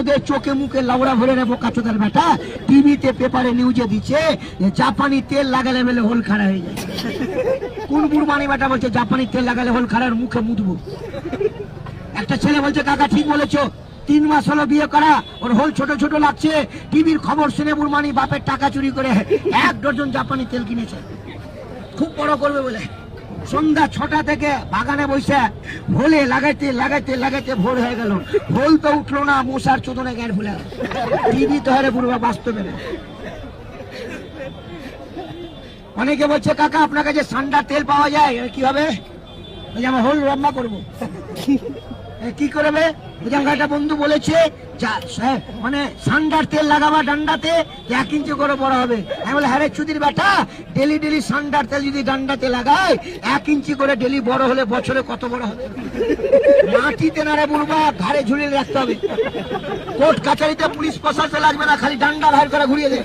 তোদের চোখে মুখে লাউড়া ভরে রে বোকাচোদার বেটা। টিভিতে পেপারে নিউজে দিচ্ছে যে জাপানি তেল লাগালে মেলে হোল খাড়া হয়ে যায়। কোন বুড়মানি বেটা বলছে জাপানি তেল লাগালে হোল খাড়ার মুখে মুদবো? একটা ছেলে বলছে কাকা ঠিক বলেছো, 3 মাস হলো বিয়ে করা, ওর হোল ছোট ছোট লাগছে। টিভির খবর শুনে বুড়মানি বাপের টাকা চুরি করে 1 ডজন জাপানি তেল কিনেছে, খুব বড় করবে বলে। সন্ধ্যা 6টা থেকে বাগানে বসে হোলে লাগাইতে লাগাইতে লাগাইতে ভোর হয়ে গেল, হোল তো উঠলো না, মশার চোদনে গ্যার ফুলে। টিভি তো হারে বুড়বা বাস্তবে না। অনেকে বলছে কাকা আপনার কাছে সান্ডার তেল পাওয়া যায়, কি হবে? আমার হোল লম্বা করবো। কি করবে? একটা বন্ধু বলেছে মানে সান্ডার তেল লাগাবা ডান্ডাতে 1 ইঞ্চি করে বড় হবে। আমি বলে হ্যাঁ চুদির বেটা, ডেলি ডেলি সান্ডার তেল যদি ডান্ডাতে লাগায় 1 ইঞ্চি করে ডেলি বড় হলে বছরে কত বড় হবে? মাটিতে না রে বুড়বা, ঘাড়ে ঝুলিয়ে রাখতে হবে। কোর্ট কাছারিতে পুলিশ প্রশাসন লাগবে না, খালি ডান্ডা ভার করে ঘুরিয়ে দে।